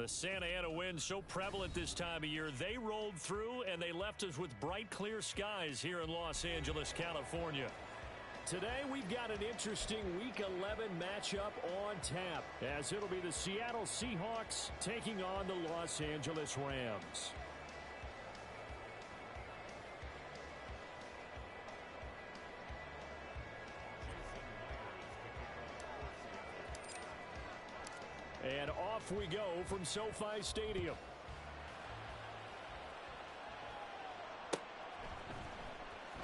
The Santa Ana wind so prevalent this time of year. They rolled through and they left us with bright, clear skies here in Los Angeles, California. Today we've got an interesting Week 11 matchup on tap, as it'll be the Seattle Seahawks taking on the Los Angeles Rams. And off we go from SoFi Stadium.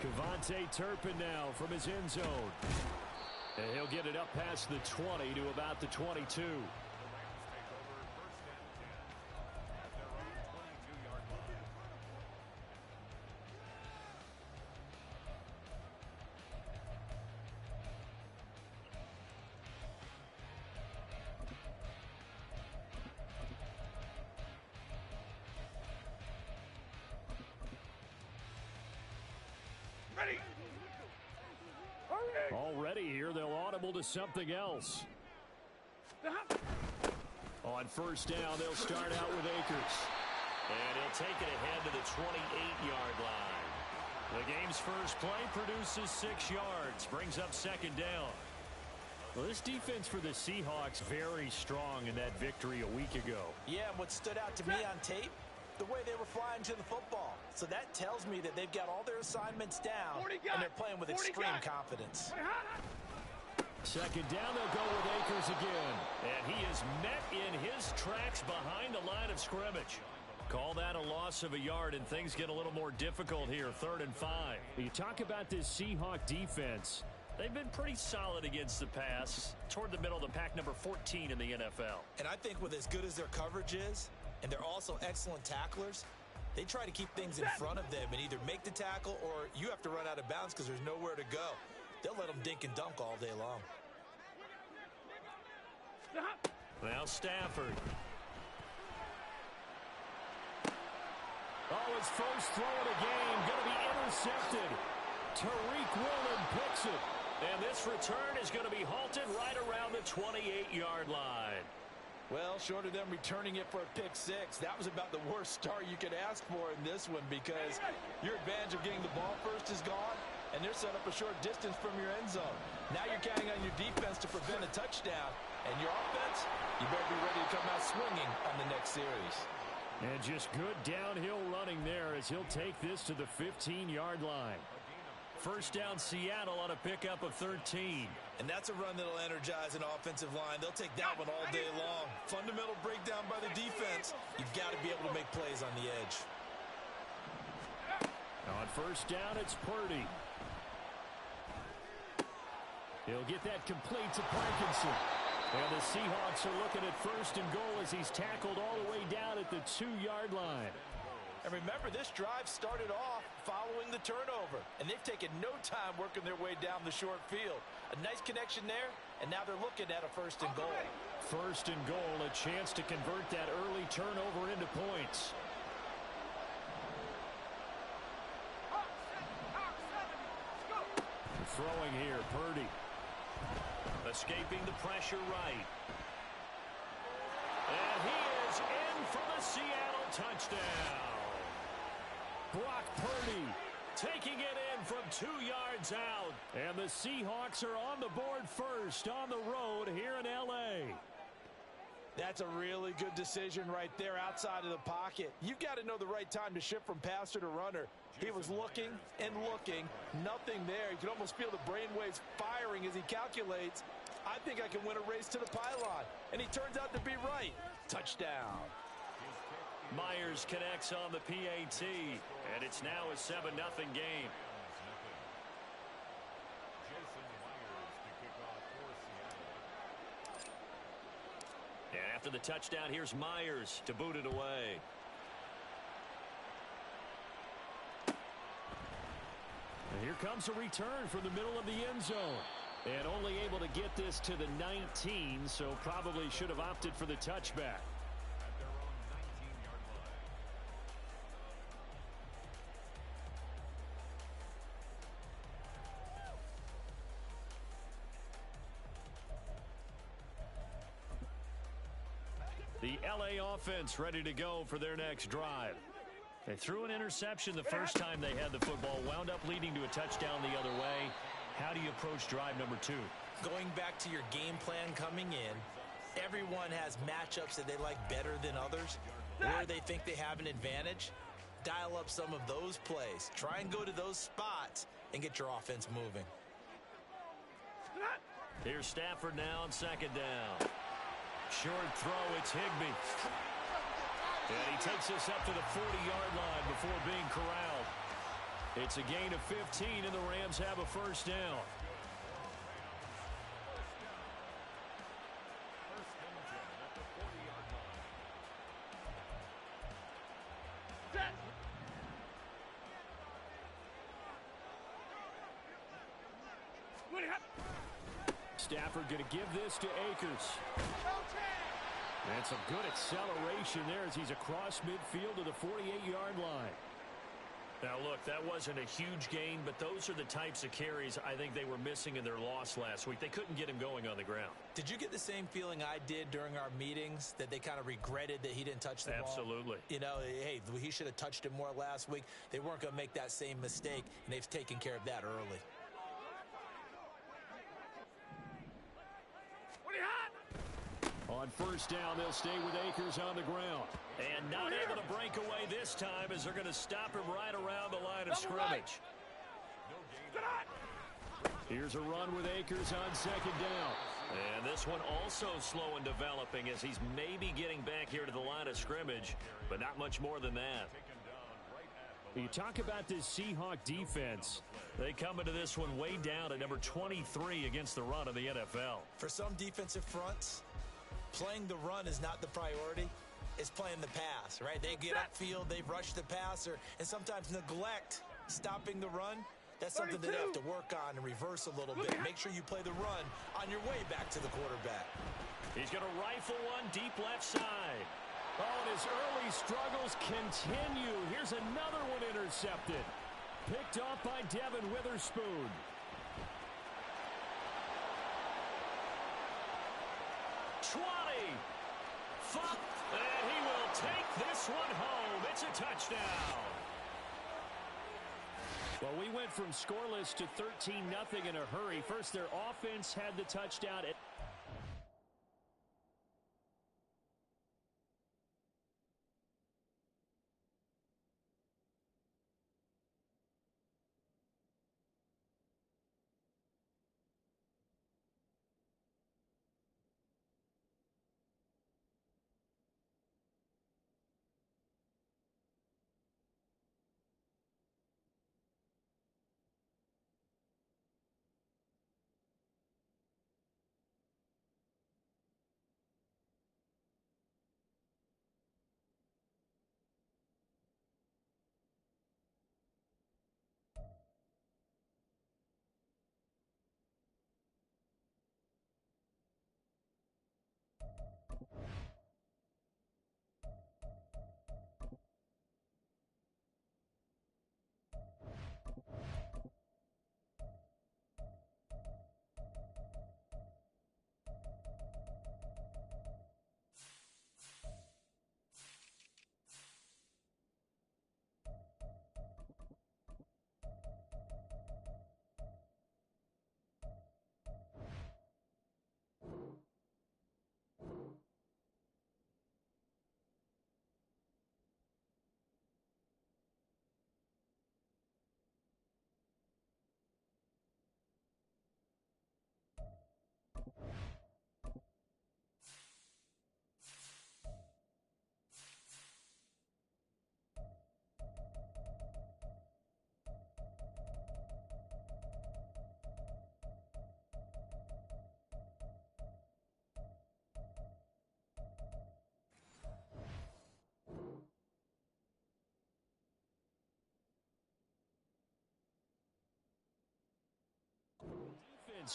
KaVontae Turpin now from his end zone. And he'll get it up past the 20 to about the 22. Already here, they'll audible to something else. On first down, they'll start out with Akers. And he'll take it ahead to the 28-yard line. The game's first play produces 6 yards, brings up second down. Well, this defense for the Seahawks very strong in that victory a week ago. Yeah, and what stood out to me on tape, the way they were flying to the football. So that tells me that they've got all their assignments down, and they're playing with extreme confidence. Second down, they'll go with Akers again. And he is met in his tracks behind the line of scrimmage. Call that a loss of a yard, and things get a little more difficult here, 3rd and 5. You talk about this Seahawk defense. They've been pretty solid against the pass, toward the middle of the pack, number 14 in the NFL. And I think with as good as their coverage is, and they're also excellent tacklers, they try to keep things in front of them and either make the tackle or you have to run out of bounds because there's nowhere to go. They'll let them dink and dunk all day long. Now Stafford. Oh, his first throw of the game going to be intercepted. Tariq Woolen picks it. And this return is going to be halted right around the 28-yard line. Well, short of them returning it for a pick 6, that was about the worst start you could ask for in this one because your advantage of getting the ball first is gone, and they're set up a short distance from your end zone. Now you're counting on your defense to prevent a touchdown, and your offense, you better be ready to come out swinging on the next series. And just good downhill running there as he'll take this to the 15-yard line. First down Seattle on a pickup of 13. And that's a run that'll energize an offensive line. They'll take that one all day long. Fundamental breakdown by the defense. You've got to be able to make plays on the edge. On first down, it's Purdy. He'll get that complete to Parkinson. And the Seahawks are looking at first and goal as he's tackled all the way down at the 2-yard line. And remember, this drive started off following the turnover, and they've taken no time working their way down the short field. A nice connection there, and now they're looking at a first and goal. First and goal, a chance to convert that early turnover into points. Throwing here, Purdy. Escaping the pressure right. And he is in for the Seattle touchdown. Brock Purdy taking it in from 2 yards out. And the Seahawks are on the board first on the road here in L.A. That's a really good decision right there outside of the pocket. You've got to know the right time to shift from passer to runner. He was looking and looking, nothing there. You can almost feel the brainwaves firing as he calculates, I think I can win a race to the pylon. And he turns out to be right. Touchdown. Myers connects on the PAT, and it's now a 7-0 game. And after the touchdown, here's Myers to boot it away. And here comes a return from the middle of the end zone. And only able to get this to the 19, so probably should have opted for the touchback. The the LA offense ready to go for their next drive. They threw an interception the first time they had the football, wound up leading to a touchdown the other way. How do you approach drive number 2? Going back to your game plan coming in, everyone has matchups that they like better than others, where they think they have an advantage. Dial up some of those plays. Try and go to those spots and get your offense moving. Here's Stafford now on second down. Short throw, it's Higbee. And he takes us up to the 40-yard line before being corralled. It's a gain of 15, and the Rams have a first down. Stafford going to give this to Akers. And some good acceleration there as he's across midfield to the 48-yard line. Now, look, that wasn't a huge gain, but those are the types of carries I think they were missing in their loss last week. They couldn't get him going on the ground. Did you get the same feeling I did during our meetings, that they kind of regretted that he didn't touch the ball? Absolutely. You know, hey, he should have touched it more last week. They weren't going to make that same mistake, and they've taken care of that early. On first down, they'll stay with Akers on the ground. And not able to break away this time as they're going to stop him right around the line of scrimmage. Here's a run with Akers on second down. And this one also slow in developing as he's maybe getting back here to the line of scrimmage, but not much more than that. You talk about this Seahawk defense. They come into this one way down at number 23 against the run of the NFL. For some defensive fronts, playing the run is not the priority. It's playing the pass, right? They get upfield, they rush the passer, and sometimes neglect stopping the run. That's something that they have to work on and reverse a little bit. Make sure you play the run on your way back to the quarterback. He's going to rifle one deep left side. Oh, and his early struggles continue. Here's another one intercepted. Picked off by Devin Witherspoon. And he will take this one home. It's a touchdown. Well, we went from scoreless to 13-0 in a hurry. First, their offense had the touchdown.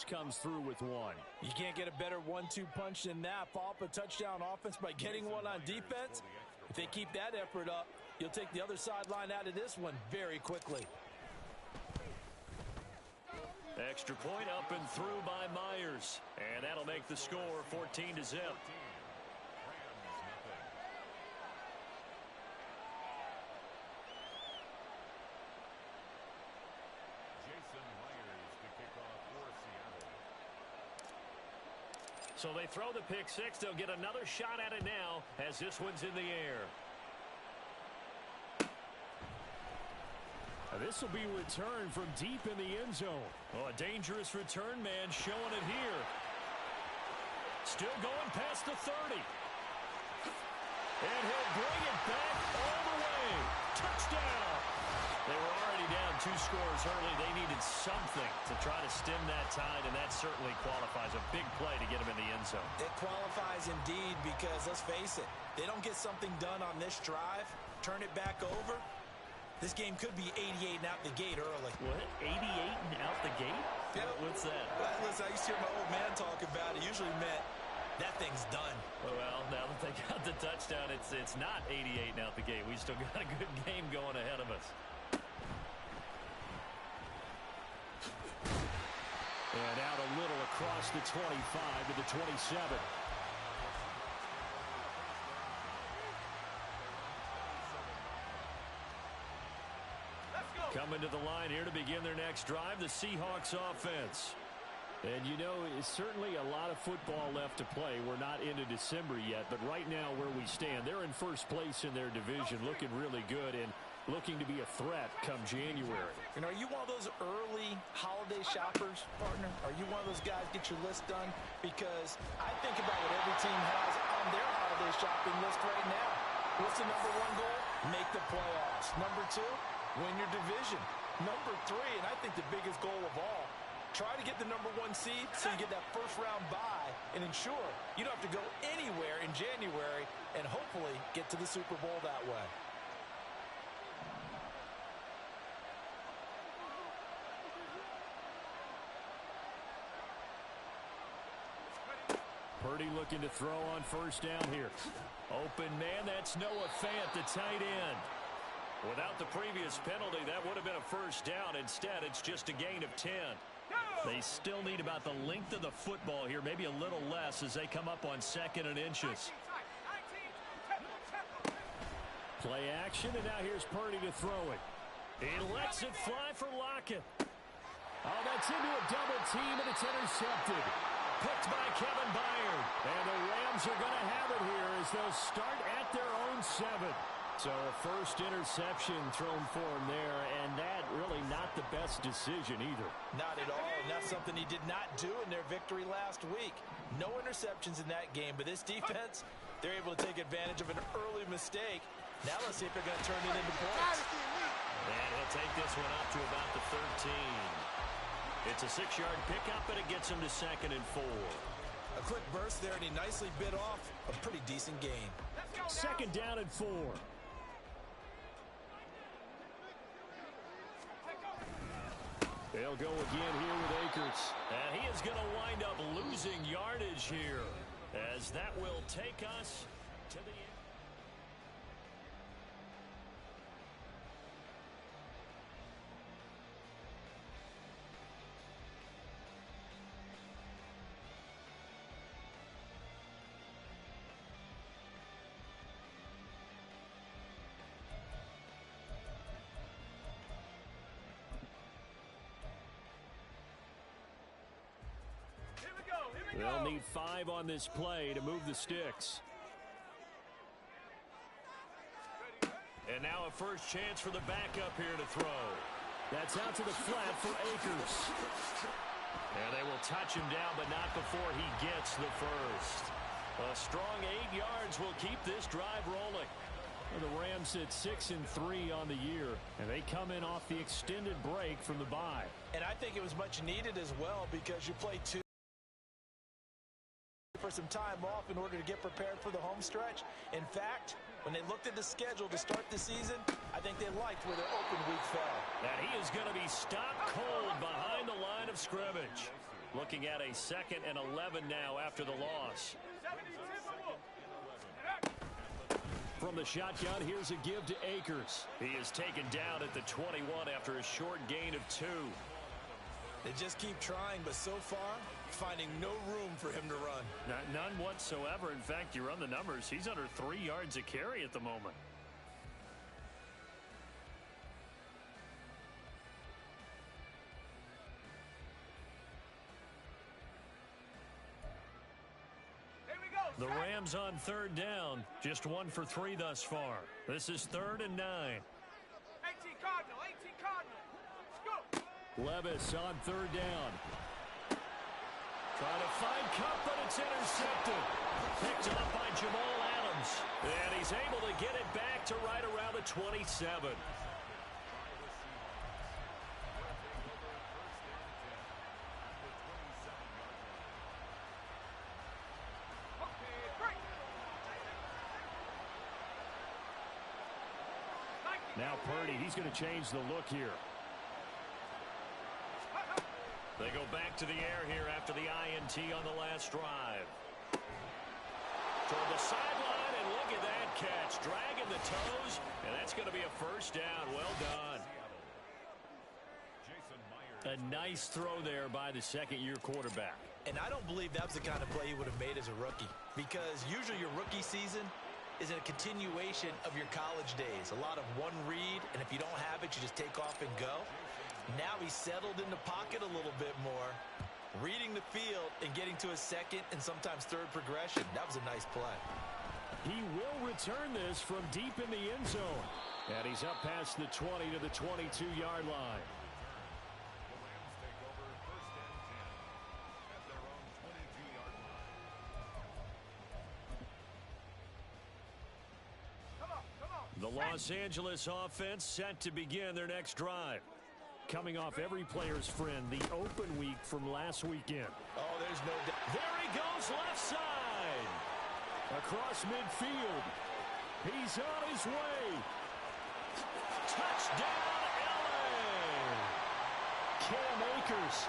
Comes through with one. You can't get a better 1-2 punch than that. Follow up a touchdown offense by getting one on defense. If they keep that effort up, you'll take the other sideline out of this one very quickly. Extra point up and through by Myers. And that'll make the score 14-0. So they throw the pick six. They'll get another shot at it now as this one's in the air. This will be returned from deep in the end zone. Oh, a dangerous return man showing it here. Still going past the 30. And he'll bring it back all the way. Touchdown. They were already down 2 scores early. They needed something to try to stem that tide, and that certainly qualifies. A big play to get them in the end zone. It qualifies indeed because, let's face it, they don't get something done on this drive, turn it back over. This game could be 88 and out the gate early. What? 88 and out the gate? Yeah. What's that? Listen, I used to hear my old man talk about it. Usually meant that thing's done. Well, now that they got the touchdown, it's not 88 and out the gate. We still got a good game going ahead of us. And out a little across the 25 to the 27. Coming to the line here to begin their next drive, the Seahawks offense. And, you know, it's certainly a lot of football left to play. We're not into December yet, but right now where we stand, they're in first place in their division, looking really good and looking to be a threat come January. And are you one of those early holiday shoppers, partner? Are you one of those guys get your list done? Because I think about what every team has on their holiday shopping list right now. What's the number 1 goal? Make the playoffs. Number 2? Win your division. Number 3, and I think the biggest goal of all, try to get the number 1 seed so you get that first round bye and ensure you don't have to go anywhere in January and hopefully get to the Super Bowl that way. Purdy looking to throw on first down here. Open man, that's Noah Fant, the tight end. Without the previous penalty, that would have been a first down. Instead, it's just a gain of 10. They still need about the length of the football here, maybe a little less as they come up on 2nd and inches. Play action, and now here's Purdy to throw it. He lets it fly for Lockett. Oh, that's into a double team, and it's intercepted. Picked by Kevin Byard. And the Rams are going to have it here as they'll start at their own 7. So a first interception thrown for him there, and that really not the best decision either. Not at all, and that's something he did not do in their victory last week. No interceptions in that game, but this defense, they're able to take advantage of an early mistake. Now let's see if they're going to turn it into points. And he'll take this one up to about the 13. It's a 6-yard pickup, and it gets him to 2nd and 4. A quick burst there, and he nicely bit off a pretty decent gain. 2nd down and 4. They'll go again here with Akers. And he is going to wind up losing yardage here, as that will take us to the end. They'll need 5 on this play to move the sticks. And now a first chance for the backup here to throw. That's out to the flat for Akers. And they will touch him down, but not before he gets the first. A strong 8 yards will keep this drive rolling. Well, the Rams sit 6-3 on the year, and they come in off the extended break from the bye. And I think it was much needed as well because you play 2 for some time off in order to get prepared for the home stretch. In fact, when they looked at the schedule to start the season, I think they liked where their open week fell. And he is going to be stopped cold behind the line of scrimmage. Looking at a 2nd and 11 now after the loss. From the shotgun, here's a give to Akers. He is taken down at the 21 after a short gain of 2. They just keep trying, but so far, finding no room for him to run. None whatsoever. In fact, you run the numbers, he's under 3 yards a carry at the moment. The Rams on third down. Just 1 for 3 thus far. This is 3rd and 9. 18 Cardinal, 18 Cardinal. Let's go. Levis on third down. Trying to find Kupp, but it's intercepted. Picked up by Jamal Adams. And he's able to get it back to right around the 27. Now Purdy, he's going to change the look here. They go back to the air here after the INT on the last drive. Toward the sideline, and look at that catch. Dragging the toes, and that's going to be a first down. Well done. A nice throw there by the second-year quarterback. And I don't believe that was the kind of play he would have made as a rookie, because usually your rookie season is a continuation of your college days. A lot of one read, and if you don't have it, you just take off and go. Now he's settled in the pocket a little bit more, reading the field and getting to his second and sometimes third progression. That was a nice play. He will return this from deep in the end zone. And he's up past the 20 to the 22-yard line. The Los Angeles offense set to begin their next drive. Coming off every player's friend, the open week from last weekend. Oh, there's no doubt. There he goes, left side. Across midfield. He's on his way. Touchdown, LA. Cam Akers,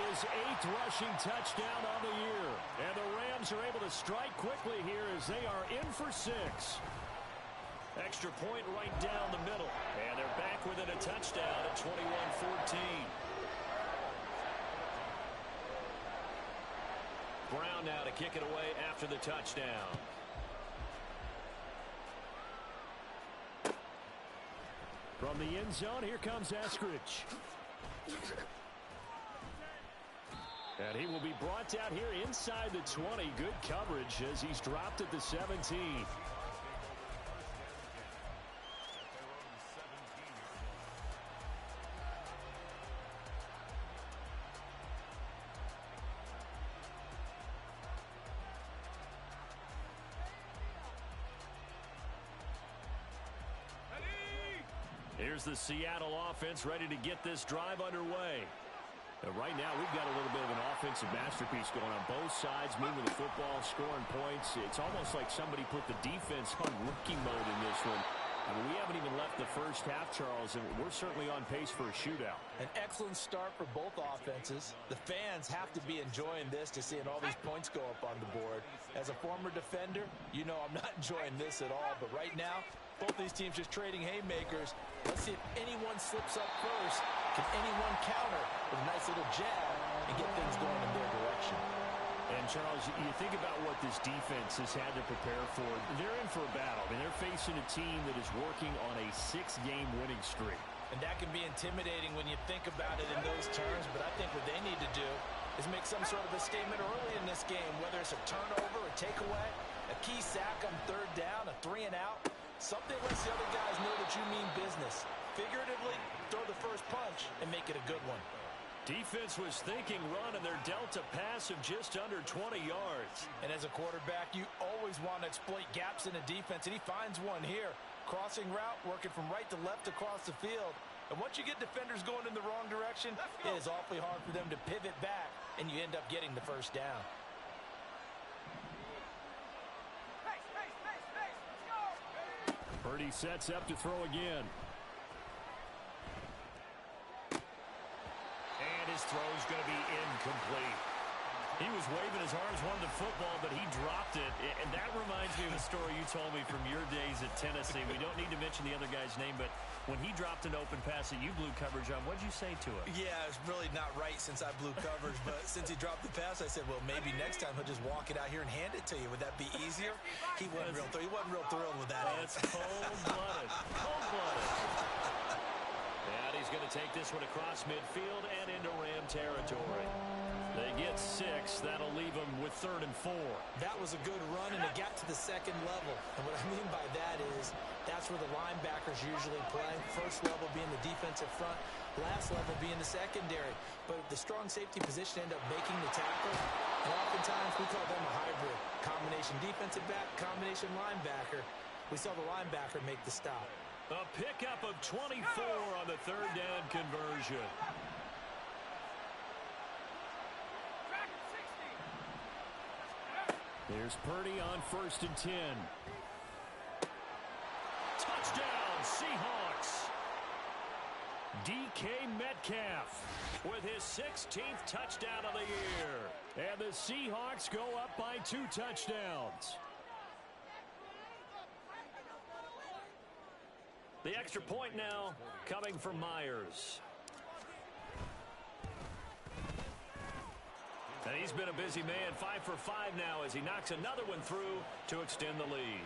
his 8th rushing touchdown on the year. And the Rams are able to strike quickly here as they are in for 6. Extra point right down the middle. And they're back within a touchdown at 21-14. Brown now to kick it away after the touchdown. From the end zone, here comes Eskridge. And he will be brought down here inside the 20. Good coverage as he's dropped at the 17. Here's the Seattle offense ready to get this drive underway. Right now, we've got a little bit of an offensive masterpiece going on both sides, moving the football, scoring points. It's almost like somebody put the defense on rookie mode in this one. I mean, we haven't even left the first half, Charles, and we're certainly on pace for a shootout. An excellent start for both offenses. The fans have to be enjoying this to seeing all these points go up on the board. As a former defender, you know I'm not enjoying this at all. But right now, both these teams just trading haymakers. Let's see if anyone slips up first. Can anyone counter with a nice little jab and get things going in their direction? And, Charles, you think about what this defense has had to prepare for. They're in for a battle. I mean, they're facing a team that is working on a 6-game winning streak. And that can be intimidating when you think about it in those terms. But I think what they need to do is make some sort of a statement early in this game, whether it's a turnover, a takeaway, a key sack on third down, a 3-and-out. Something lets the other guys know that you mean business. Figuratively, throw the first punch and make it a good one. Defense was thinking run, and they're dealt a pass of just under 20 yards. And as a quarterback, you always want to exploit gaps in a defense, and he finds one here. Crossing route, working from right to left across the field. And once you get defenders going in the wrong direction, it is awfully hard for them to pivot back, and you end up getting the first down. Purdy sets up to throw again. And his throw is going to be incomplete. He was waving his arms, wanted the football, but he dropped it. And that reminds me of a story you told me from your days at Tennessee. We don't need to mention the other guy's name, but when he dropped an open pass that you blew coverage on, what did you say to him? Yeah, it's really not right since I blew coverage, but since he dropped the pass, I said, well, maybe next time he'll just walk it out here and hand it to you. Would that be easier? He wasn't real thrilled with that. That's cold-blooded. Cold-blooded. And he's going to take this one across midfield and into Ram territory. They get 6. That'll leave them with 3rd and 4. That was a good run, and it got to the second level. And what I mean by that is that's where the linebackers usually play. First level being the defensive front, last level being the secondary. But the strong safety position end up making the tackle. And oftentimes we call them a hybrid. Combination defensive back, combination linebacker. We saw the linebacker make the stop. A pickup of 24 on the 3rd down conversion. There's Purdy on 1st and 10. Touchdown, Seahawks. DK Metcalf with his 16th touchdown of the year. And the Seahawks go up by 2 touchdowns. The extra point now coming from Myers. And he's been a busy man, 5 for 5 now as he knocks another one through to extend the lead.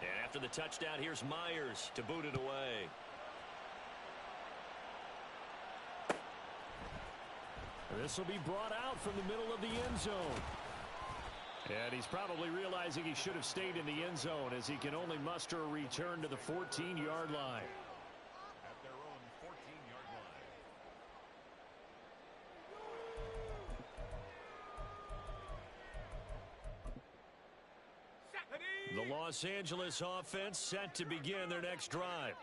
And after the touchdown, here's Myers to boot it away. This will be brought out from the middle of the end zone. And he's probably realizing he should have stayed in the end zone as he can only muster a return to the 14-yard line. At their own 14-yard line. The Los Angeles offense set to begin their next drive.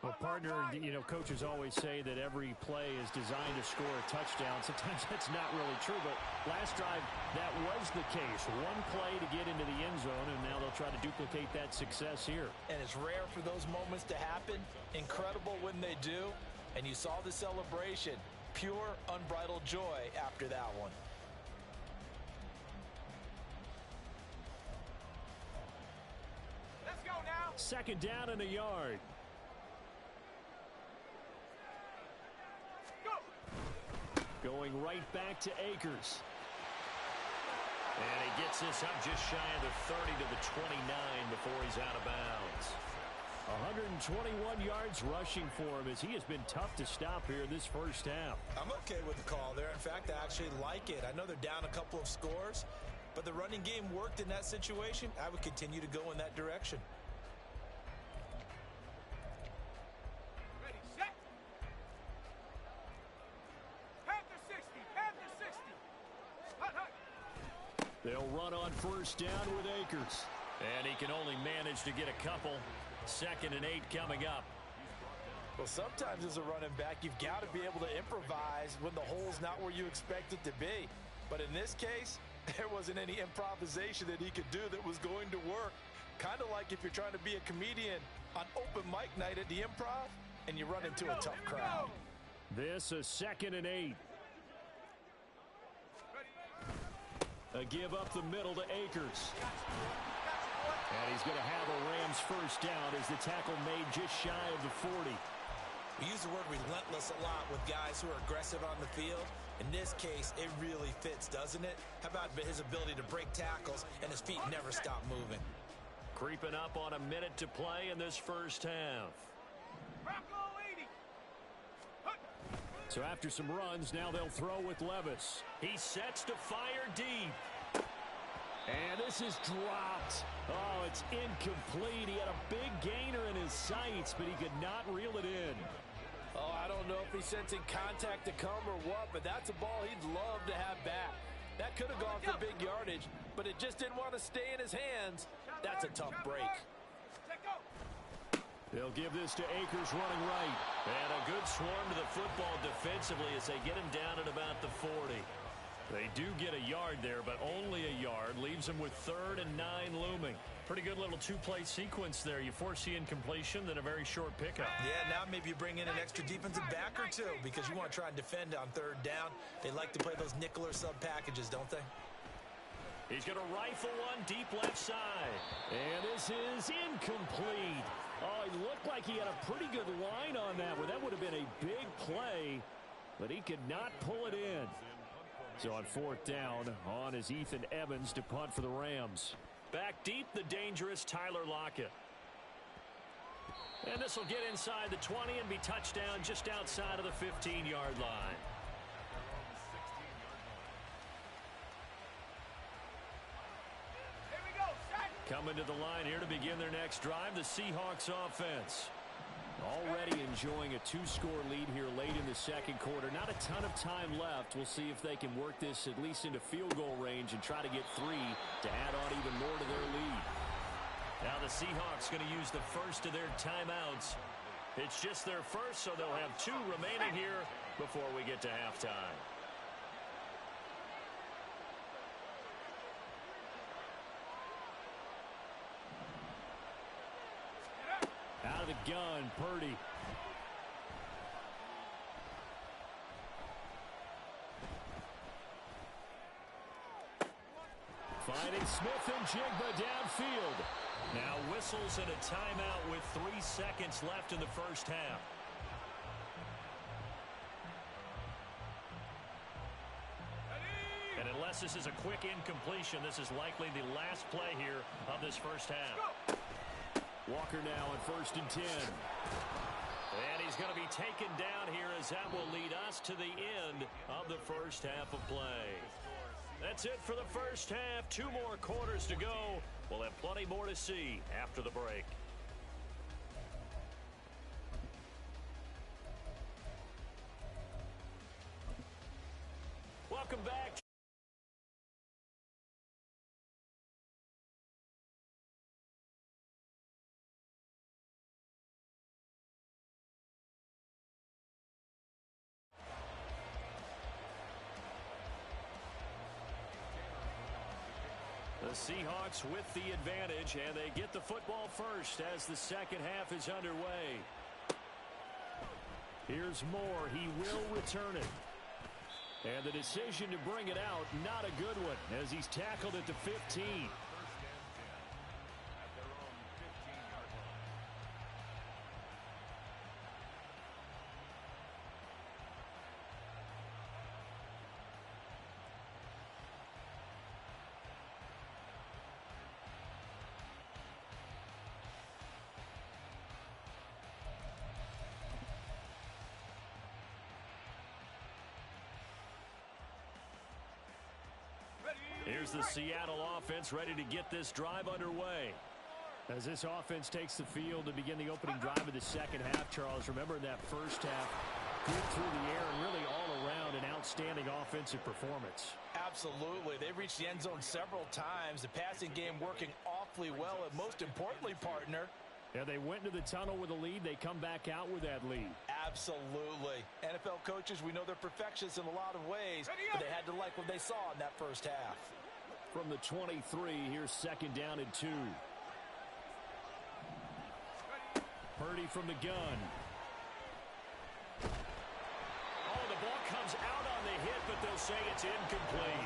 Well, partner, you know, coaches always say that every play is designed to score a touchdown. Sometimes that's not really true, but last drive, that was the case. One play to get into the end zone, and now they'll try to duplicate that success here. And it's rare for those moments to happen. Incredible when they do. And you saw the celebration. Pure, unbridled joy after that one. Let's go now. 2nd down and a yard. Going right back to Akers. And he gets this up just shy of the 30 to the 29 before he's out of bounds. 121 yards rushing for him as he has been tough to stop here this first half. I'm okay with the call there. In fact, I actually like it. I know they're down a couple of scores, but the running game worked in that situation. I would continue to go in that direction. Ready, set. Panther 60, Panther 60. Hut, hut. They'll run on 1st down with Akers. And he can only manage to get a couple. 2nd and 8 coming up. Well, sometimes as a running back, you've got to be able to improvise when the hole's not where you expect it to be. But in this case, there wasn't any improvisation that he could do that was going to work. Kind of like if you're trying to be a comedian on open mic night at the Improv and you run into a tough crowd. This a 2nd and 8. A give up the middle to Akers. And he's going to have a Rams 1st down as the tackle made just shy of the 40. We use the word relentless a lot with guys who are aggressive on the field. In this case, it really fits, doesn't it? How about his ability to break tackles and his feet never stop moving? Creeping up on a minute to play in this first half. Bronco 80. Hut. So after some runs, now they'll throw with Levis. He sets to fire deep. And this is dropped. Oh, it's incomplete. He had a big gainer in his sights, but he could not reel it in. Oh, I don't know if he's sensing contact to come or what, but that's a ball he'd love to have back. That could have gone for big yardage, but it just didn't want to stay in his hands. That's a tough break. Let go. They'll give this to Akers running right. And a good swarm to the football defensively as they get him down at about the 40. They do get a yard there, but only a yard. Leaves them with 3rd and 9 looming. Pretty good little 2-play sequence there. You foresee incompletion, then a very short pickup. Yeah, now maybe you bring in an extra defensive back or two because you want to try and defend on 3rd down. They like to play those nickel or sub packages, don't they? He's going to rifle one deep left side. And this is incomplete. Oh, he looked like he had a pretty good line on that one. That would have been a big play, but he could not pull it in. So on fourth down, on is Ethan Evans to punt for the Rams. Back deep, the dangerous Tyler Lockett. And this will get inside the 20 and be touchdown just outside of the 15-yard line. Here we go, set. Coming to the line here to begin their next drive, the Seahawks offense. Already enjoying a two-score lead here late in the second quarter. Not a ton of time left. We'll see if they can work this at least into field goal range and try to get 3 to add on even more to their lead. Now the Seahawks going to use the first of their timeouts. It's just their first, so they'll have 2 remaining here before we get to halftime. Out of the gun, Purdy. Finding Smith and Jigba downfield. Now whistles and a timeout with 3 seconds left in the first half. And unless this is a quick incompletion, this is likely the last play here of this first half. Walker now on 1st and 10. And he's going to be taken down here as that will lead us to the end of the first half of play. That's it for the first half. 2 more quarters to go. We'll have plenty more to see after the break. Welcome back. The Seahawks with the advantage, and they get the football first as the second half is underway. Here's Moore. He will return it. And the decision to bring it out, not a good one, as he's tackled at the 15. Here's the Seattle offense ready to get this drive underway. As this offense takes the field to begin the opening drive of the second half, Charles, remember in that first half, good through the air and really all around an outstanding offensive performance. Absolutely. They reached the end zone several times. The passing game working awfully well, and most importantly, partner, yeah, they went into the tunnel with a lead. They come back out with that lead. Absolutely. NFL coaches, we know they're perfectionists in a lot of ways, but they had to like what they saw in that first half. From the 23, here's 2nd down and 2. Purdy from the gun. Oh, the ball comes out on the hit, but they'll say it's incomplete.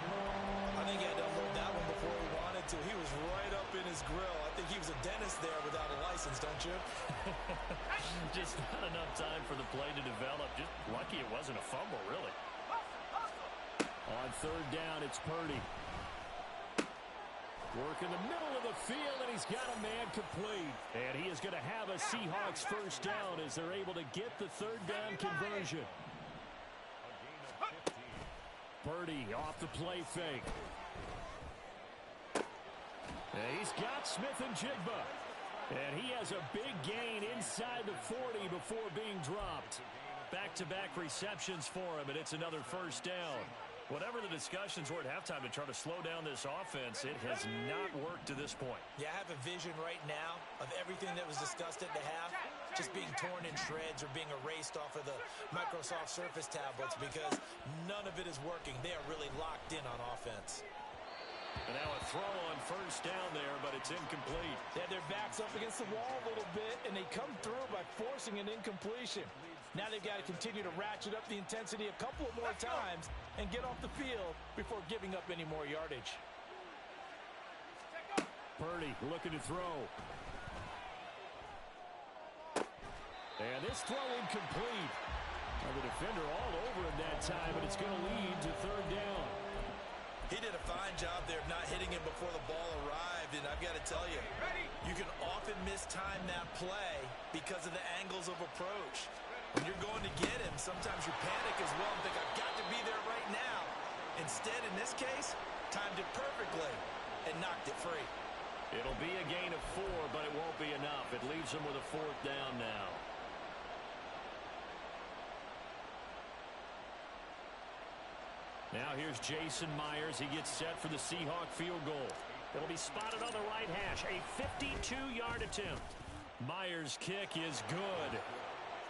I think he had to unload that one before he wanted to. He was right up in his grill. I think he was a dentist there without a license, don't you? Just not enough time for the play to develop. Just lucky it wasn't a fumble, really. On 3rd down, it's Purdy. Work in the middle of the field, and he's got a man complete. And he is going to have a Seahawks first down as they're able to get the 3rd down conversion. Purdy off the play fake. And he's got Smith and Jigba. And he has a big gain inside the 40 before being dropped. Back-to-back receptions for him, and it's another first down. Whatever the discussions were at halftime to try to slow down this offense, it has not worked to this point. Yeah, I have a vision right now of everything that was discussed at the half just being torn in shreds or being erased off of the Microsoft Surface tablets because none of it is working. They are really locked in on offense. And now a throw on first down there, but it's incomplete. They had their backs up against the wall a little bit, and they come through by forcing an incompletion. Now they've got to continue to ratchet up the intensity a couple of more times and get off the field before giving up any more yardage. Purdy looking to throw. And this throw incomplete. Well, the defender all over him that time, but it's going to lead to third down. He did a fine job there of not hitting him before the ball arrived, and I've got to tell you, you can often mistime that play because of the angles of approach. When you're going to get him, sometimes you panic as well and think, I've got to be there right now. Instead, in this case, timed it perfectly and knocked it free. It'll be a gain of 4, but it won't be enough. It leaves him with a fourth down now. Now here's Jason Myers. He gets set for the Seahawk field goal. It'll be spotted on the right hash. A 52-yard attempt. Myers' kick is good.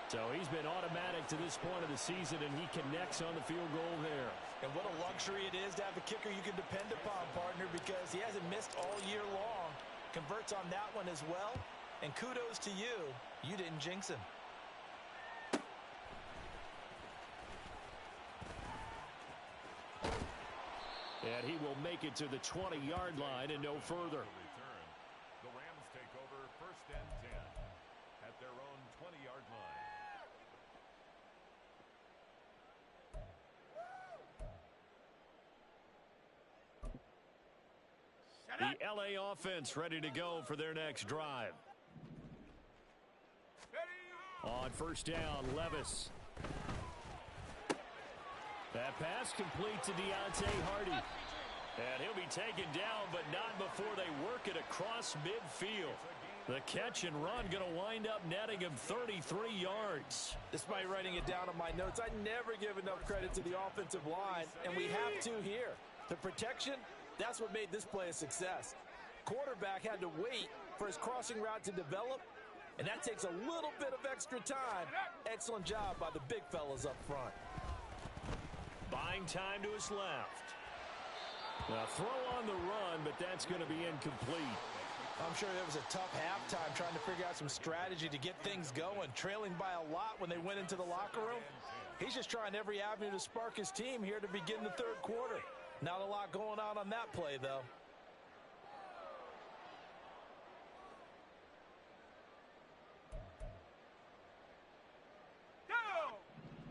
So he's been automatic to this point of the season, and he connects on the field goal there. And what a luxury it is to have a kicker you can depend upon, partner, because he hasn't missed all year long. Converts on that one as well. And kudos to you. You didn't jinx him. And he will make it to the 20-yard line and no further. The Rams take over 1st and 10 at their own 20-yard line. The LA offense ready to go for their next drive. On 1st down, Levis. That pass complete to Deontay Hardy. And he'll be taken down, but not before they work it across midfield. The catch and run going to wind up netting him 33 yards. Despite writing it down on my notes, I never give enough credit to the offensive line, and we have to here. The protection, that's what made this play a success. Quarterback had to wait for his crossing route to develop, and that takes a little bit of extra time. Excellent job by the big fellas up front. Buying time to his left. Now throw on the run, but that's going to be incomplete. I'm sure there was a tough halftime trying to figure out some strategy to get things going. Trailing by a lot when they went into the locker room. He's just trying every avenue to spark his team here to begin the third quarter. Not a lot going on that play, though.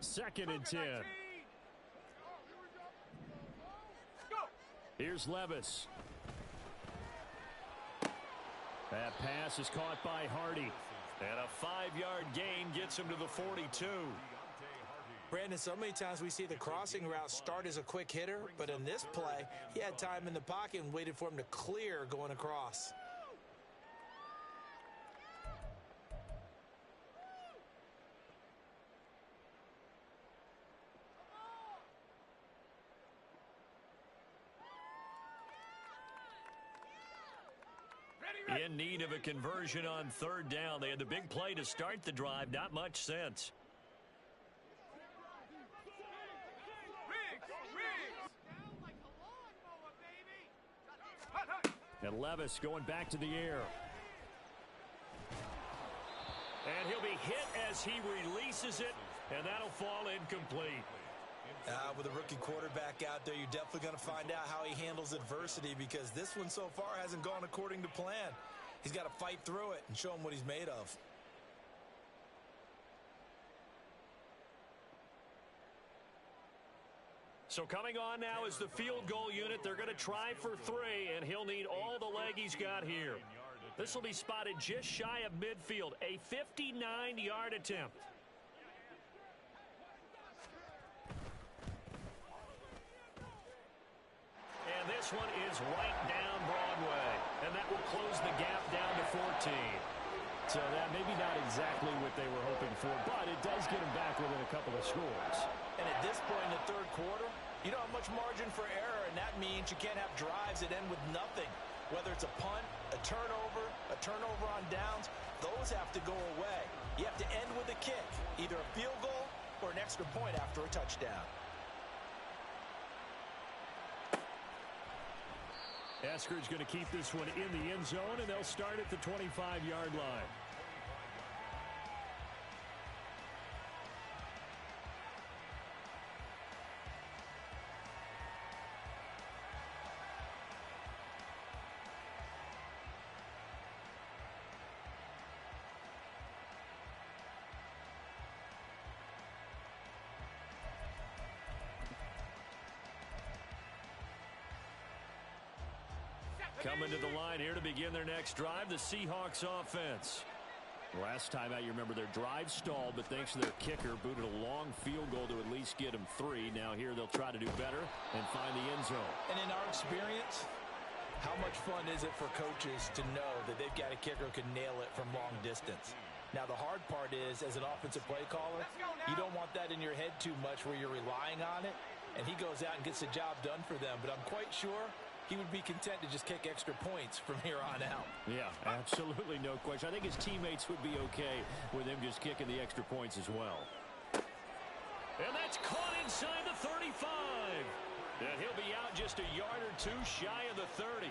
Second and 10. Here's Levis. That pass is caught by Hardy. And a 5-yard gain gets him to the 42. Brandon, so many times we see the crossing route start as a quick hitter, but in this play, he had time in the pocket and waited for him to clear going across. In need of a conversion on 3rd down. They had the big play to start the drive. Not much sense. And Levis going back to the air. And he'll be hit as he releases it, and that'll fall incomplete. With a rookie quarterback out there, you're definitely going to find out how he handles adversity, because this one so far hasn't gone according to plan. He's got to fight through it and show him what he's made of. So coming on now is the field goal unit. They're going to try for 3, and he'll need all the leg he's got here. This will be spotted just shy of midfield, a 59-yard attempt. And this one is right down Broadway, and that will close the gap down to 14. So that maybe not exactly what they were hoping for, but it does get them back within a couple of scores. And at this point in the third quarter, you don't have much margin for error, and that means you can't have drives that end with nothing. Whether it's a punt, a turnover on downs, those have to go away. You have to end with a kick, either a field goal or an extra point after a touchdown. Eskridge going to keep this one in the end zone, and they'll start at the 25-yard line. Coming to the line here to begin their next drive, the Seahawks offense. Last time out, you remember their drive stalled, but thanks to their kicker, booted a long field goal to at least get them 3. Now here they'll try to do better and find the end zone. And in our experience, how much fun is it for coaches to know that they've got a kicker who can nail it from long distance? Now, the hard part is, as an offensive play caller, you don't want that in your head too much where you're relying on it, and he goes out and gets the job done for them. But I'm quite sure he would be content to just kick extra points from here on out. Yeah, absolutely no question. I think his teammates would be okay with him just kicking the extra points as well. And that's caught inside the 35. And he'll be out just a yard or two shy of the 30.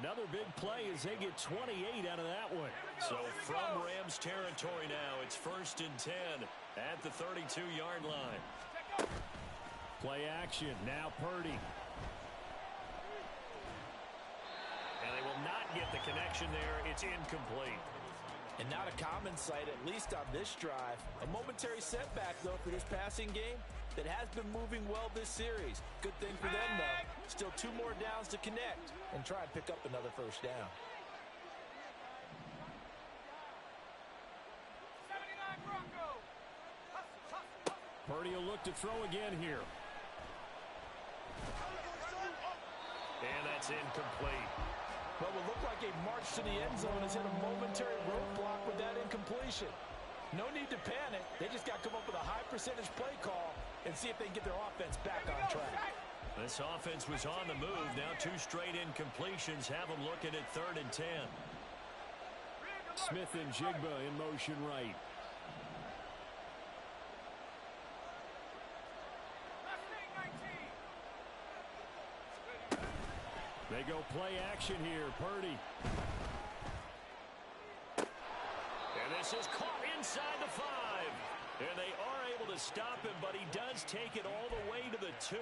Another big play as they get 28 out of that one. So from Rams territory now, it's 1st and 10 at the 32-yard line. Play action. Now Purdy. And they will not get the connection there. It's incomplete. And not a common sight, at least on this drive. A momentary setback, though, for this passing game that has been moving well this series. Good thing for them, though. Still 2 more downs to connect and try and pick up another first down. 79 Broncos. Purdy will look to throw again here. And that's incomplete. Well, it looked like a march to the end zone has hit a momentary roadblock with that incompletion. No need to panic. They just got to come up with a high percentage play call and see if they can get their offense back on track. This offense was on the move. Now 2 straight incompletions have them looking at 3rd and 10. Smith and Jigba in motion right. They go play action here. Purdy. And this is caught inside the 5. And they are able to stop him, but he does take it all the way to the 2.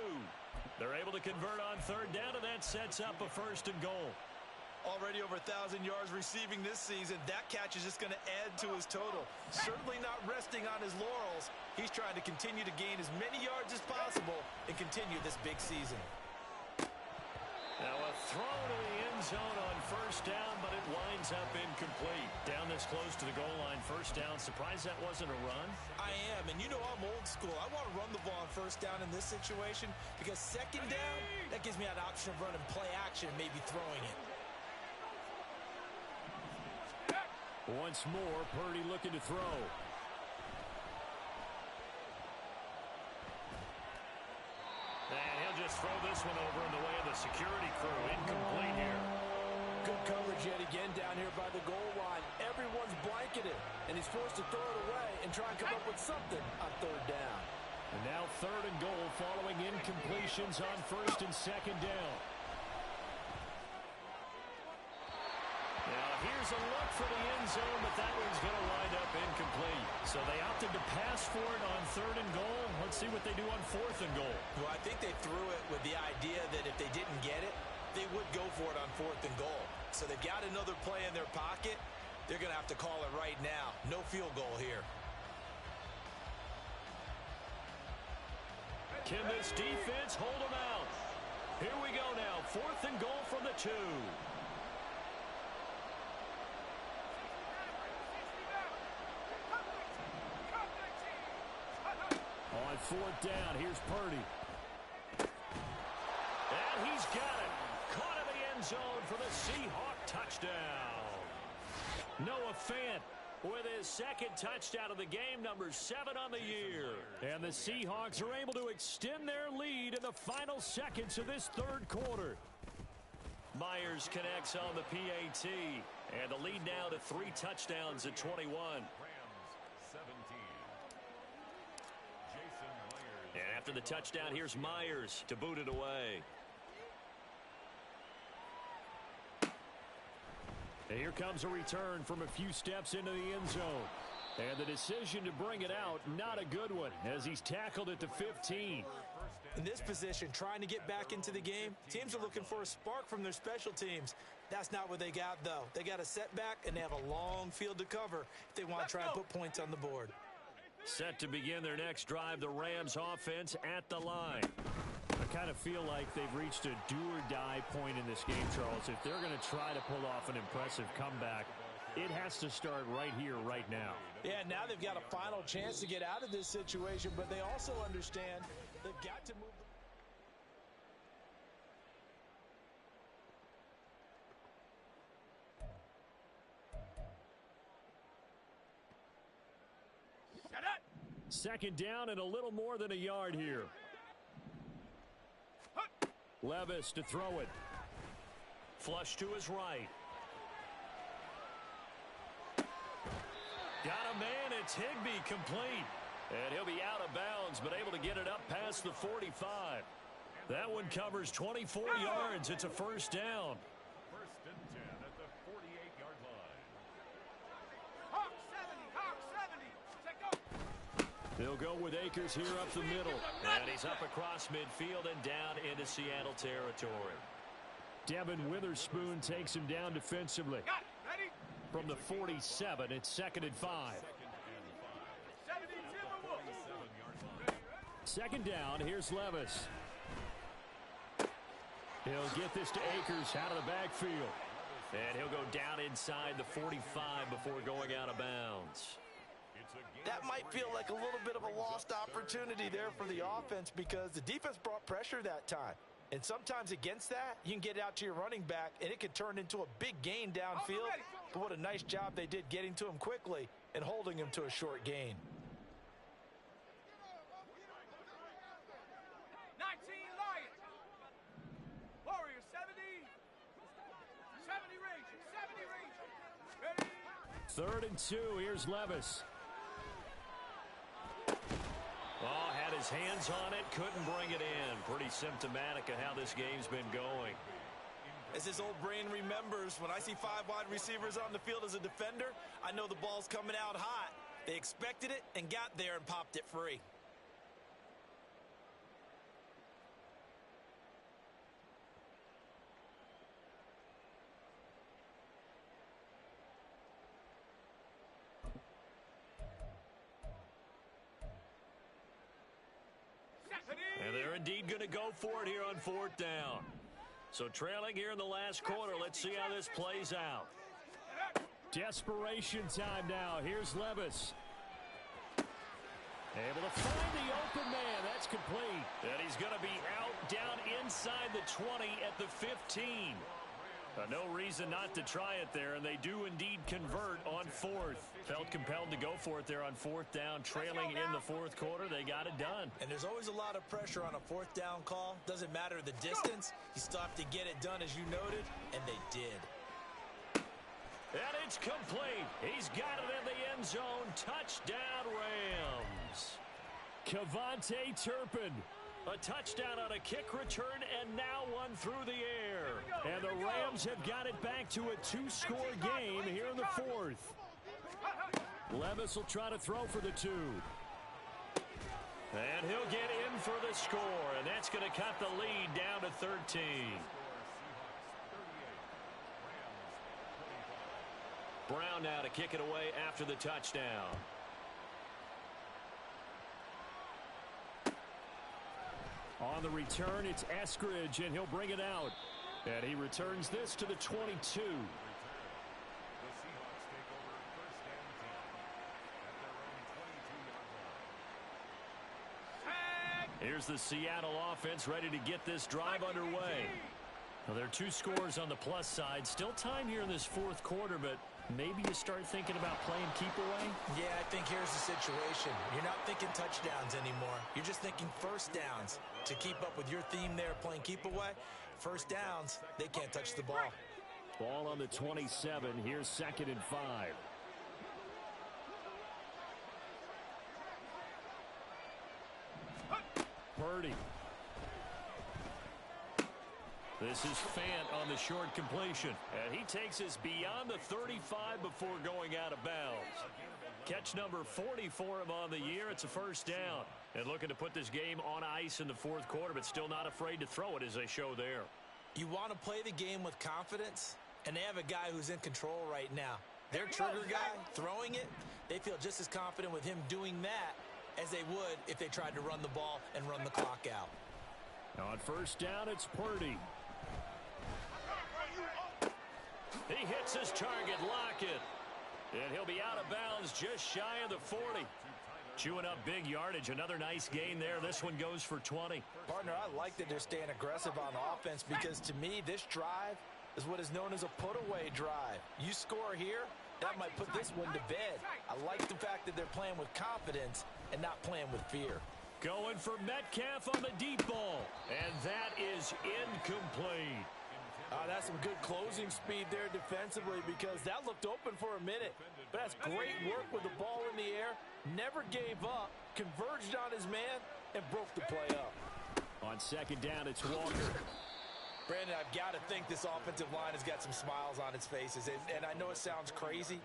They're able to convert on 3rd down, and that sets up a 1st and goal. Already over 1,000 yards receiving this season. That catch is just going to add to his total. Certainly not resting on his laurels. He's trying to continue to gain as many yards as possible and continue this big season. Now a throw to the end zone on 1st down, but it winds up incomplete. Down this close to the goal line, 1st down. Surprised that wasn't a run? I am, and you know I'm old school. I want to run the ball on 1st down in this situation because 2nd down, that gives me an option of running play action, maybe throwing it. Once more, Purdy looking to throw. And he'll just throw this one over in the way of the security crew. Incomplete here. Good coverage yet again down here by the goal line. Everyone's blanketed, and he's forced to throw it away and try and come up with something on 3rd down. And now 3rd and goal following incompletions on 1st and 2nd down. Now here's a look for the end zone, but that one's going to wind up incomplete. So they opted to pass for it on 3rd and goal. Let's see what they do on 4th and goal. Well, I think they threw it with the idea that if they didn't get it, they would go for it on 4th and goal. So they've got another play in their pocket. They're going to have to call it right now. No field goal here. Can this defense hold them out? Here we go now. 4th and goal from the 2. On 4th down, here's Purdy. And he's got it. Caught in the end zone for the Seahawk touchdown. Noah Fant with his 2nd touchdown of the game, number 7 on the year. And the Seahawks are able to extend their lead in the final seconds of this 3rd quarter. Myers connects on the PAT. And the lead now to 3 touchdowns at 21. And after the touchdown, here's Myers to boot it away. And here comes a return from a few steps into the end zone. And the decision to bring it out, not a good one, as he's tackled at the 15. In this position, trying to get back into the game, teams are looking for a spark from their special teams. That's not what they got, though. They got a setback, and they have a long field to cover if they want to try and put points on the board. Set to begin their next drive, the Rams offense at the line. A kind of feel like they've reached a do-or-die point in this game, Charles. If they're going to try to pull off an impressive comeback, it has to start right here, right now. Yeah, now they've got a final chance to get out of this situation, but they also understand they've got to move. Second down and a little more than a yard here. Levis to throw it. Flush to his right. Got a man. It's Higbee complete. And he'll be out of bounds, but able to get it up past the 45. That one covers 24 yards. It's a first down. First and 10 at the 48-yard line. Hawk 70, Hawk 70. Check go. They'll go with Akers here up the middle. And he's up across midfield and down into Seattle territory. Devin Witherspoon takes him down defensively. Got it. Ready? From the 47, it's 2nd and 5. 70 Timberwolves. Second down, here's Levis. He'll get this to Akers out of the backfield. And he'll go down inside the 45 before going out of bounds. That might feel like a little bit of a lost opportunity there for the offense because the defense brought pressure that time. And sometimes against that, you can get out to your running back, and it could turn into a big gain downfield. But what a nice job they did getting to him quickly and holding him to a short gain. 19 Lions. Warriors 70. 70 Rangers. 70 Rangers. Ready? 3rd and 2, here's Levis. Oh, had his hands on it, couldn't bring it in. Pretty symptomatic of how this game's been going. As his old brain remembers, when I see 5 wide receivers on the field as a defender, I know the ball's coming out hot. They expected it and got there and popped it free. And they're indeed going to go for it here on 4th down. So trailing here in the last quarter. Let's see how this plays out. Desperation time now. Here's Levis. Able to find the open man. That's complete. And he's going to be out down inside the 20 at the 15. No reason not to try it there, and they do indeed convert on 4th. Felt compelled to go for it there on 4th down, trailing in the 4th quarter. They got it done. And there's always a lot of pressure on a 4th down call. Doesn't matter the distance. You still have to get it done, as you noted, and they did. And it's complete. He's got it in the end zone. Touchdown, Rams. Kevontae Turpin. A touchdown on a kick return, and now one through the air. And the Rams have got it back to a 2-score game here in the 4th. Levis will try to throw for the 2. And he'll get in for the score, and that's going to cut the lead down to 13. Brown now to kick it away after the touchdown. On the return, it's Eskridge, and he'll bring it out. And he returns this to the 22. Here's the Seattle offense ready to get this drive underway. Well, there are 2 scores on the plus side. Still time here in this 4th quarter, but maybe you start thinking about playing keep away? Yeah, I think here's the situation. You're not thinking touchdowns anymore. You're just thinking first downs. To keep up with your theme there, playing keep away, first downs, they can't touch the ball. Ball on the 27. Here's 2nd and 5. Purdy. This is Fant on the short completion. And he takes us beyond the 35 before going out of bounds. Catch number 40 for him on the year. It's a first down. And looking to put this game on ice in the 4th quarter, but still not afraid to throw it as they show there. You want to play the game with confidence, and they have a guy who's in control right now. Their trigger guy, throwing it, they feel just as confident with him doing that as they would if they tried to run the ball and run the clock out. On first down, it's Purdy. He hits his target, Lockett. And he'll be out of bounds just shy of the 40. Chewing up big yardage. Another nice gain there. This one goes for 20. Partner, I like that they're staying aggressive on offense because to me, this drive is what is known as a put-away drive. You score here, that might put this one to bed. I like the fact that they're playing with confidence and not playing with fear. Going for Metcalf on the deep ball. And that is incomplete. That's some good closing speed there defensively because that looked open for a minute. But that's great work with the ball in the air. Never gave up, converged on his man, and broke the play up. On second down, it's Walker. Brandon, I've got to think this offensive line has got some smiles on its faces. And I know it sounds crazy,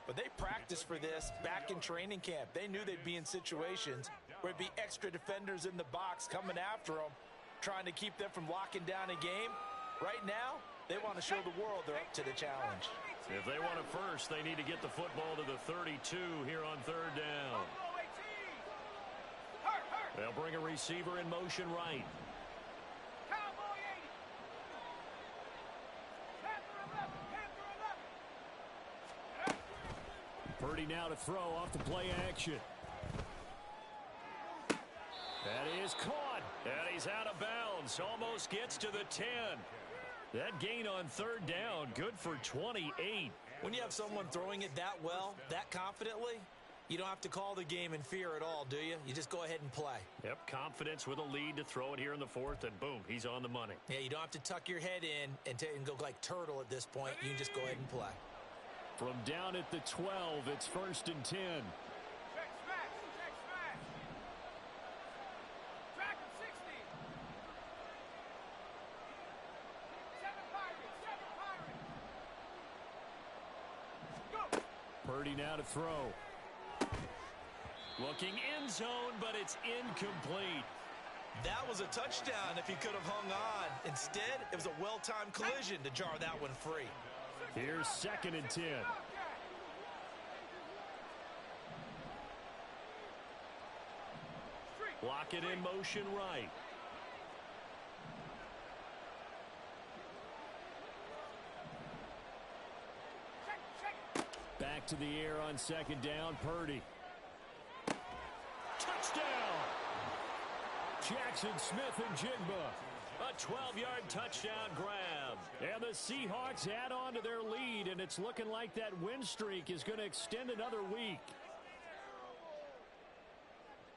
but they practiced for this back in training camp. They knew they'd be in situations where it'd be extra defenders in the box coming after them, trying to keep them from locking down a game. Right now, they want to show the world they're up to the challenge. If they want it first, they need to get the football to the 32 here on third down. They'll bring a receiver in motion right. Purdy now to throw off the play action. That is caught. And he's out of bounds. Almost gets to the 10. That gain on third down, good for 28. When you have someone throwing it that well, that confidently, you don't have to call the game in fear at all, do you? You just go ahead and play. Yep, confidence with a lead to throw it here in the fourth, and boom, he's on the money. Yeah, you don't have to tuck your head in and go like turtle at this point. You can just go ahead and play. From down at the 12, it's first and 10. Purdy now to throw. Looking end zone, but it's incomplete. That was a touchdown if he could have hung on. Instead, it was a well-timed collision to jar that one free. Here's second and 10. Lock it in motion right. Back to the air on second down, Purdy. Touchdown! Jackson Smith and Jigba. A 12-yard touchdown grab. And the Seahawks add on to their lead, and it's looking like that win streak is going to extend another week.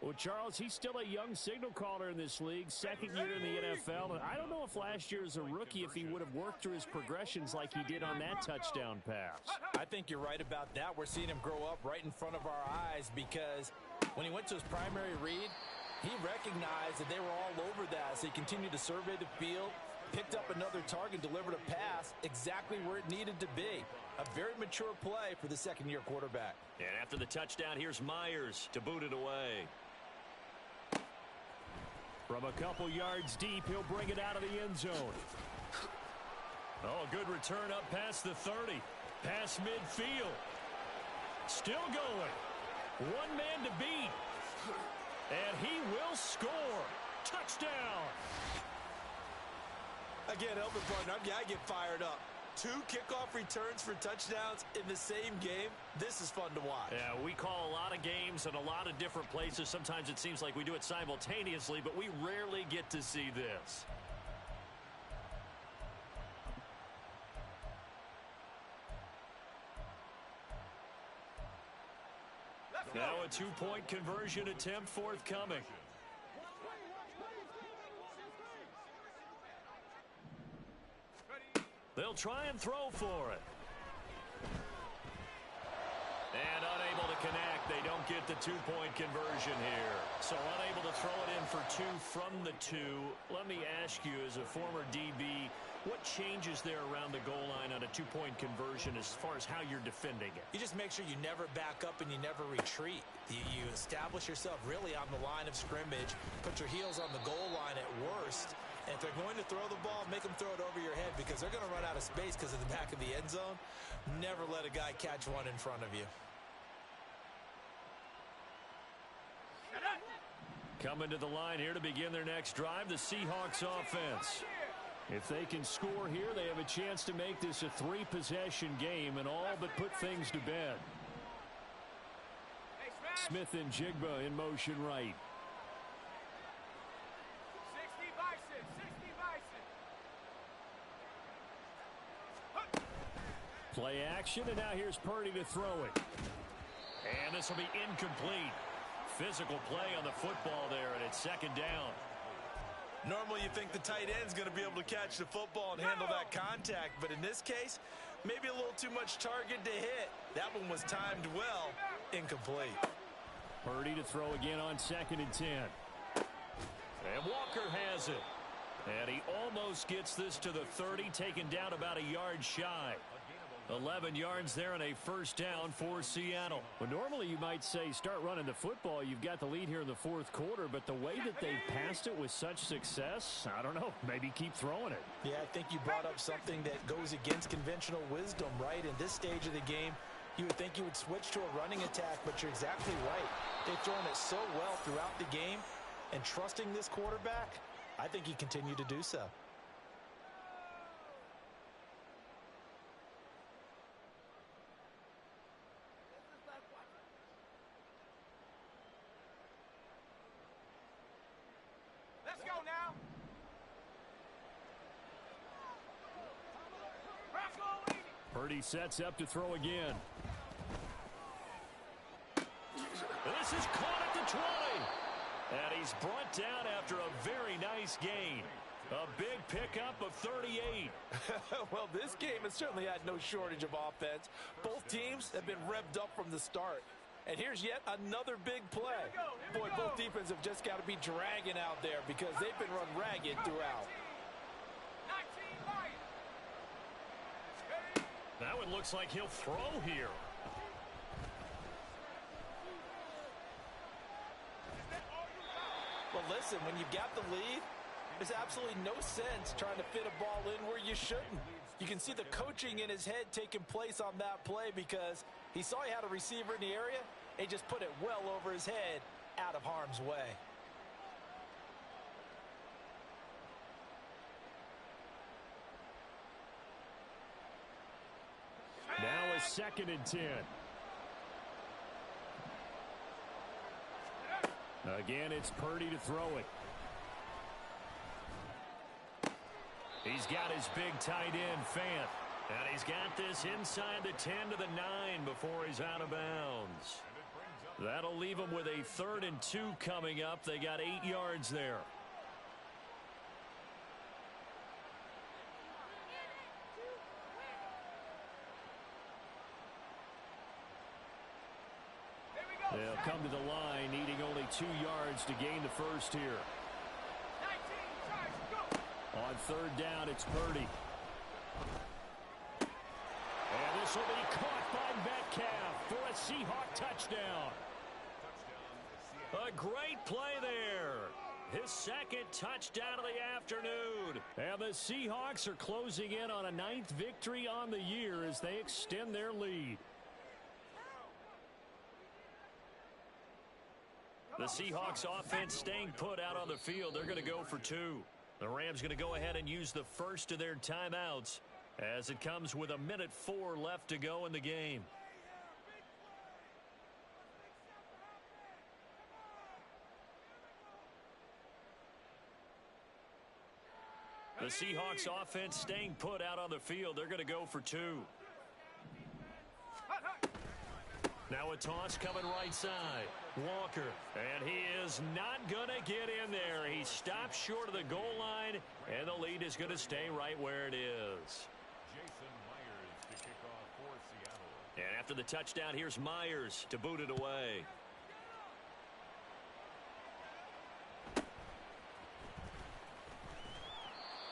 Well, Charles, he's still a young signal caller in this league, second year in the NFL. And I don't know if last year as a rookie, if he would have worked through his progressions like he did on that touchdown pass. I think you're right about that. We're seeing him grow up right in front of our eyes because when he went to his primary read, he recognized that they were all over that. So he continued to survey the field, picked up another target, delivered a pass exactly where it needed to be. A very mature play for the second-year quarterback. And after the touchdown, here's Myers to boot it away. From a couple yards deep, he'll bring it out of the end zone. Oh, good return up past the 30. Past midfield. Still going. One man to beat. And he will score. Touchdown. Again, Elvin partner, I get fired up. 2 kickoff returns for touchdowns in the same game. This is fun to watch. Yeah, we call a lot of games in a lot of different places. Sometimes it seems like we do it simultaneously, but we rarely get to see this. Now a 2-point conversion attempt forthcoming. They'll try and throw for it. And unable to connect. They don't get the 2-point conversion here. So unable to throw it in for 2 from the 2. Let me ask you, as a former DB, what changes there around the goal line on a 2-point conversion as far as how you're defending it? You just make sure you never back up and you never retreat. You establish yourself really on the line of scrimmage, put your heels on the goal line at worst, and if they're going to throw the ball, make them throw it over your head because they're going to run out of space because of the back of the end zone. Never let a guy catch one in front of you. Coming to the line here to begin their next drive, the Seahawks offense. If they can score here, they have a chance to make this a 3-possession game and all but put things to bed. Smith and Jigba in motion right. 60 Bison, 60 Bison. Play action, and now here's Purdy to throw it. And this will be incomplete. Physical play on the football there, and it's second down. Normally you think the tight end's going to be able to catch the football and handle that contact, but in this case, maybe a little too much target to hit. That one was timed well. Incomplete. Purdy to throw again on 2nd and 10. And Walker has it. And he almost gets this to the 30, taken down about a yard shy. 11 yards there and a first down for Seattle. Well, normally you might say start running the football. You've got the lead here in the 4th quarter, but the way that they passed it with such success, I don't know, maybe keep throwing it. Yeah, I think you brought up something that goes against conventional wisdom, right? In this stage of the game, you would think you would switch to a running attack, but you're exactly right. They've thrown it so well throughout the game, and trusting this quarterback, I think he continued to do so. Let's go now. Purdy sets up to throw again. This is caught at the 20. And he's brought down after a very nice gain. A big pickup of 38. Well, this game has certainly had no shortage of offense. Both teams have been revved up from the start. And here's yet another big play. Boy, both defenses have just got to be dragging out there because they've been run ragged throughout. 19 Lions. That one looks like he'll throw here. Well, listen, when you've got the lead, there's absolutely no sense trying to fit a ball in where you shouldn't. You can see the coaching in his head taking place on that play because he saw he had a receiver in the area and just put it well over his head out of harm's way. Now a 2nd and 10. Again, it's Purdy to throw it. He's got his big tight end, Fant. And he's got this inside the 10 to the 9 before he's out of bounds. That'll leave him with a 3rd and 2 coming up. They got 8 yards there. They'll come to the line, needing only 2 yards to gain the first here. 19, go. On 3rd down, it's Purdy. And this will be caught by Metcalf for a Seahawk touchdown. A great play there. His 2nd touchdown of the afternoon. And the Seahawks are closing in on a 9th victory on the year as they extend their lead. The Seahawks offense staying put out on the field. They're going to go for 2. The Rams going to go ahead and use the first of their timeouts as it comes with 1:04 left to go in the game. The Seahawks offense staying put out on the field. They're going to go for 2. Now a toss coming right side. Walker, and he is not going to get in there. He stops short of the goal line, and the lead is going to stay right where it is. Jason Myers to kick off for Seattle. And after the touchdown, here's Myers to boot it away.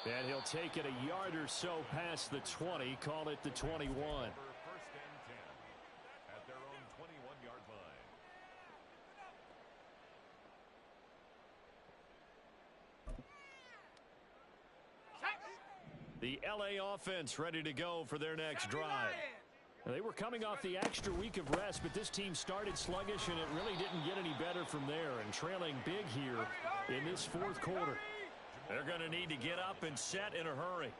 And he'll take it a yard or so past the 20, call it the 21. For 1st and 10 at their own 21-yard line. The LA offense ready to go for their next drive. They were coming off the extra week of rest, but this team started sluggish, and it really didn't get any better from there, and trailing big here in this fourth quarter. They're going to need to get up and set in a hurry.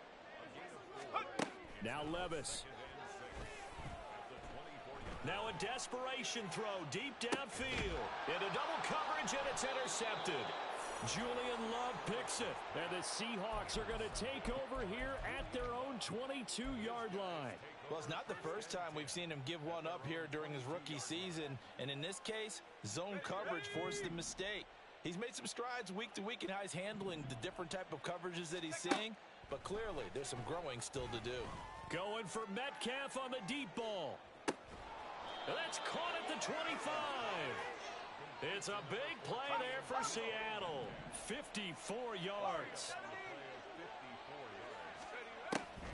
Now Levis. Now a desperation throw deep downfield. Into double coverage, and it's intercepted. Julian Love picks it, and the Seahawks are going to take over here at their own 22-yard line. Well, it's not the first time we've seen him give one up here during his rookie season, and in this case, zone coverage forced the mistake. He's made some strides week to week in how he's handling the different type of coverages that he's seeing, but clearly there's some growing still to do. Going for Metcalf on the deep ball. That's caught at the 25. It's a big play there for Seattle. 54 yards.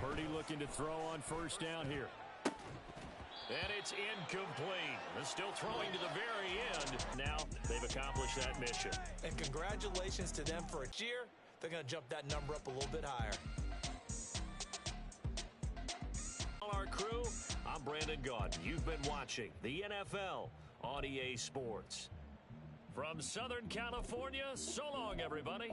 Purdy looking to throw on first down here. And it's incomplete. They're still throwing to the very end. Now they've accomplished that mission. And congratulations to them for a cheer. They're going to jump that number up a little bit higher. Our crew, I'm Brandon Gaudin. You've been watching the NFL on EA Sports. From Southern California, so long, everybody.